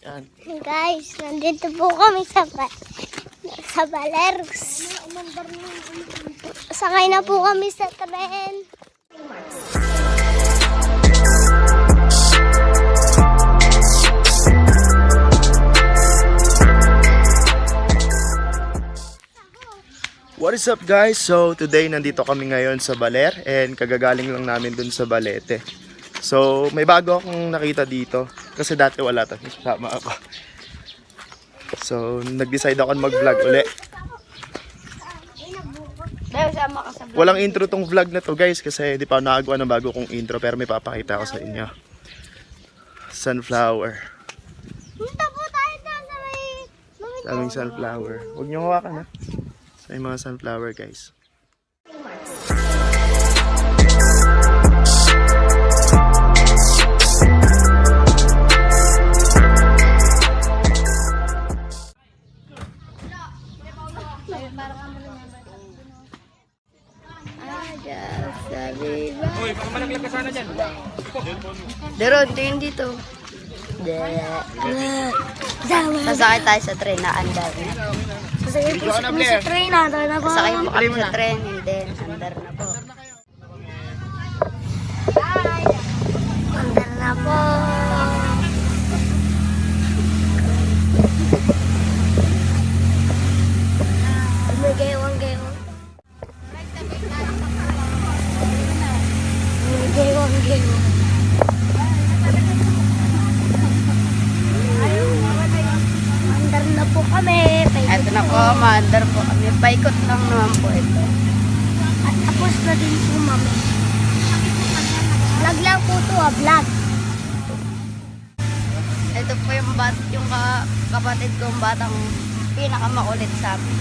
Yan. Guys, nandito po kami sa Baler. Sakay na po kami sa tren. What is up guys? So today nandito kami ngayon sa Baler and kagagaling lang namin dun sa Balete. So may bago akong nakita dito kasi dati wala to. Sama ako. So nag-decide ako mag-vlog uli. Walang intro tong vlog na to guys kasi di pa nakagawa ng bago kong intro pero may papakita ko sa inyo. Sunflower. Punta po tayo doon sa may... Daming sunflower. Huwag niyo hawakan ha. Sa mga sunflower guys. Uy, baka malaglag ka sana dyan. Deron, tingin dito. Sasakay tayo sa tren na andar na. Sasakay po kami sa tren. Andar na po. Sasakay po kami sa tren and then andar na po. Andar na po. Umigewang. Andar na po kami. Eto na po, maandar po kami. Paikot lang naman po ito. At tapos na din po mami. Vlog lang po to vlog. Ito po yung kapatid kong batang pinakamakulit sa amin.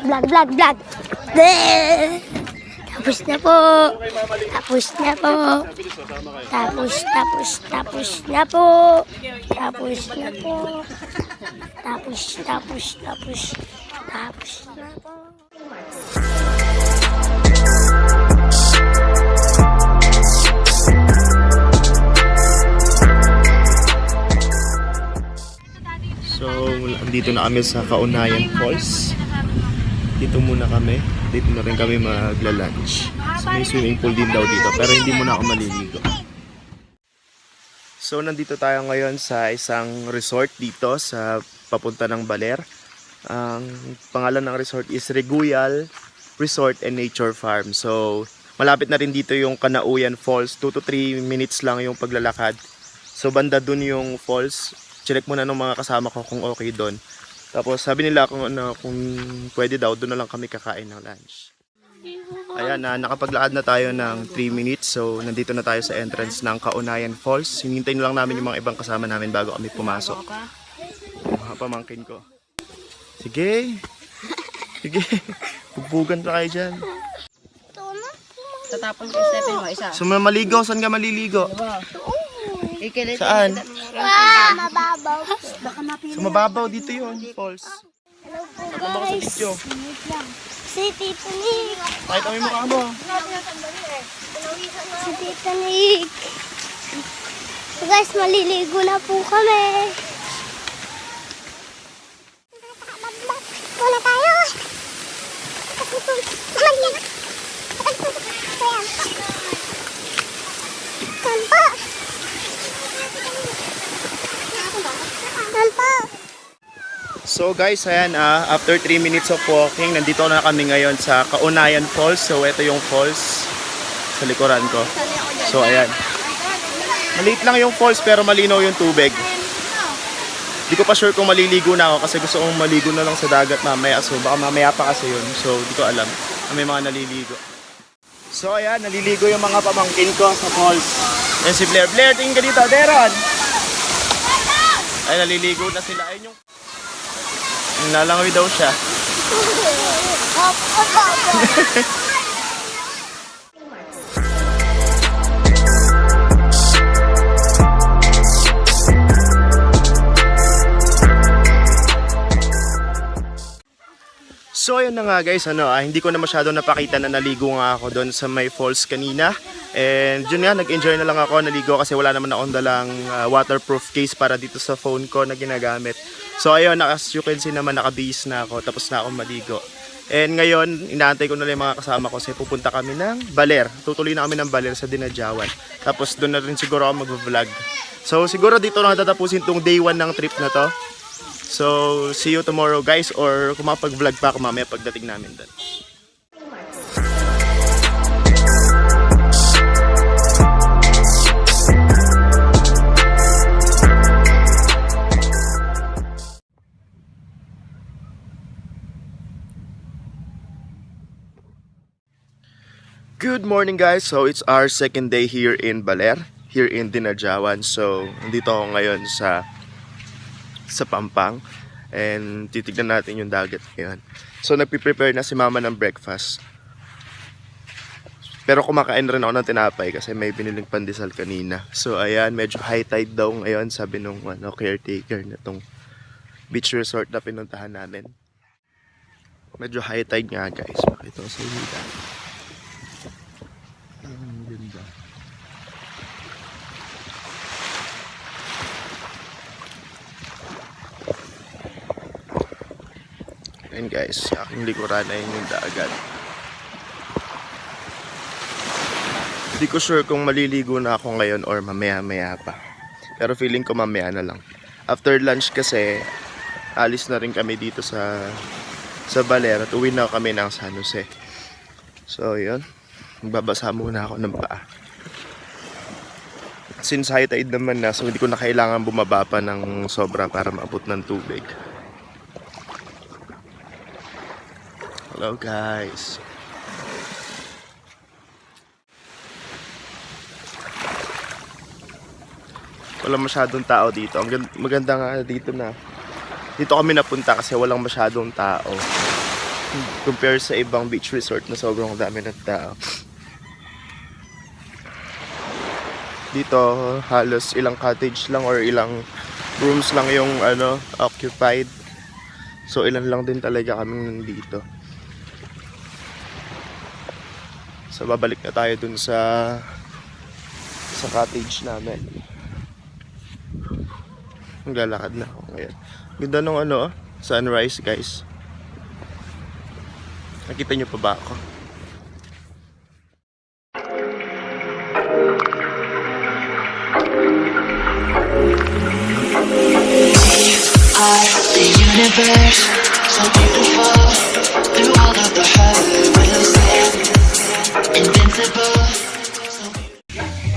Vlog. Tapos na po. So, andito na kami sa Caunayan Falls. Dito muna kami. Dito na rin kami magla-lunch. So, may swimming pool din daw dito. Pero hindi muna ako maliligo. So, nandito tayo ngayon sa isang resort dito sa papunta ng Baler. Ang pangalan ng resort is Reguyal Resort and Nature Farm. So, malapit na rin dito yung Caunayan Falls. 2 to 3 minutes lang yung paglalakad. So, banda dun yung falls. Check muna ng mga kasama ko kung okay doon. Tapos sabi nila kung pwede daw, doon na lang kami kakain ng lunch. Ayan, nakapaglaad na tayo ng 3 minutes. So nandito na tayo sa entrance ng Caunayan Falls. Hinintay na lang namin yung mga ibang kasama namin bago kami pumasok. Mga pamangkin ko. Sige. Bugbugan pa kayo dyan. Tatapon ko yung stepin mo, isa. So maligo, saan ka maliligo? Ikilit. Saan? Mababaw. Sa mababaw dito yun, falls. Hello po Tama ko sa guys. video. Si Tito Nick. Kahit ang mukha mo. Si Tito Nick. So guys, maliligo na po kami. Muna tayo. So guys, ayan, after 3 minutes of walking, nandito na kami ngayon sa Caunayan Falls. So ito yung falls sa likuran ko. So ayan. Maliit lang yung falls pero malinaw yung tubig. Hindi ko pa sure kung maliligo na ako kasi gusto kong maligo na lang sa dagat mamaya. So baka mamaya pa kasi yun. So hindi ko alam na may mga naliligo. So ayan, naliligo yung mga pamangkin ko sa falls. Ayan si Blair. Blair, tingin ka dito. Deron! Ay, naliligo na sila. Ayun yung... Nalangoy daw siya. So ayun na nga guys, hindi ko na masyado napakita na naligo nga ako doon sa may falls kanina. And yun nga, nag-enjoy na lang ako, naligo kasi wala naman akong dalang waterproof case para dito sa phone ko na ginagamit. So ayun, as you can see naman, nakabihis na ako, tapos na akong maligo. And ngayon, inaantay ko na lang yung mga kasama ko kasi pupunta kami ng Baler. Tutuloy na kami ng Baler sa Dinadiawan. Tapos doon na rin siguro ako mag-vlog. So siguro dito na tatapusin tong day 1 ng trip na to. So see you tomorrow guys, or kung makapag-vlog pa ako mamaya pagdating namin doon. Good morning guys, so it's our second day here in Baler, here in Dinadiawan. So nandito ako ngayon sa Pampang and titignan natin yung dagat ngayon. So nagpiprepare na si mama ng breakfast. Pero kumakain rin ako ng tinapay kasi may biniling pandesal kanina. So ayan, medyo high tide daw ngayon, sabi nung caretaker na tong beach resort na pinuntahan namin. Medyo high tide nga guys, makita ko sa inyo. Ang ganda. Ayan guys, sa aking likuran ay yung dagat. Hindi ko sure kung maliligo na ako ngayon or mamaya-maya pa. Pero feeling ko mamaya na lang. After lunch kasi, alis na rin kami dito sa Baler at uwi na kami ng San Jose. So yun, magbabasa muna ako ng paa. Since high tide naman na, so hindi ko na kailangan bumaba pa ng sobra para maabot ng tubig. Hello guys. Wala masyadong tao dito. Ang maganda nga dito na dito kami napunta kasi walang masyadong tao. Compare sa ibang beach resort na sobrang dami ng tao. Dito halos ilang cottage lang or ilang rooms lang yung occupied. So ilan lang din talaga kami nandito. So babalik na tayo dun sa cottage namin. Maglalakad na ako ngayon. Ganda nung sunrise guys. Nakita nyo pa ba ako? The universe, so beautiful. Through all of the hurt, we'll stand invincible.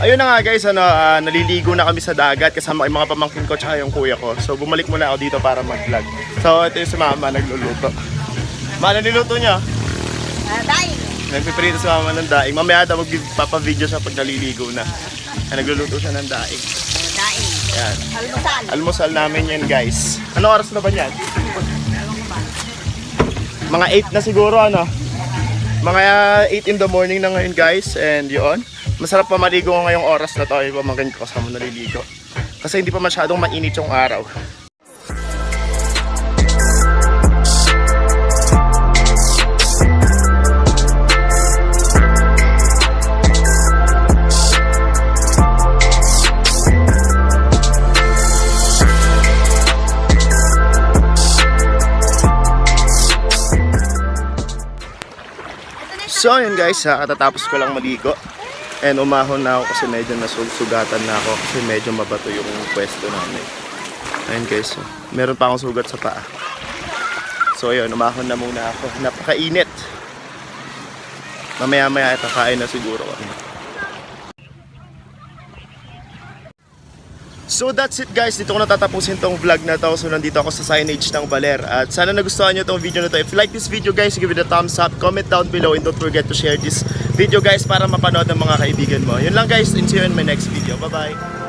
Ayun na nga guys, naliligo na kami sa dagat kasama yung mga pamangkin ko tsaka yung kuya ko. So bumalik muna ako dito para mag-vlog. So ito yung si mama nagluluto. Ma, ano niluto niya? Daing. Nagpiprito si mama ng daing. Mamaya daw magpapavideo siya pag naliligo na. Nagluluto siya ng daing. Daing. Yan. Almusal. Almusal namin yan guys. Anong oras na ba yan? Mga 8 na siguro Mga 8 in the morning na ngayon guys. And yun. Masarap pa maligo ngayong oras na to. Yung pamangkin ko kasama naliligo. Kasi hindi pa masyadong mainit yung araw. So yun guys, katatapos ko lang maligo. And umahon na ako kasi medyo nasugatan na ako kasi medyo mabato yung pwesto namin. Ayun guys, meron pa akong sugat sa paa. So ayun, umahon na muna ako. Napakainit. Mamaya-maya kakain na siguro ako. So that's it guys, dito ko natatapusin tong vlog na to. So nandito ako sa signage ng Baler. At sana nagustuhan nyo tong video na to. If you like this video guys, give it a thumbs up, comment down below, and don't forget to share this video guys para mapanood ng mga kaibigan mo. Yun lang guys, and see you in my next video. Bye bye!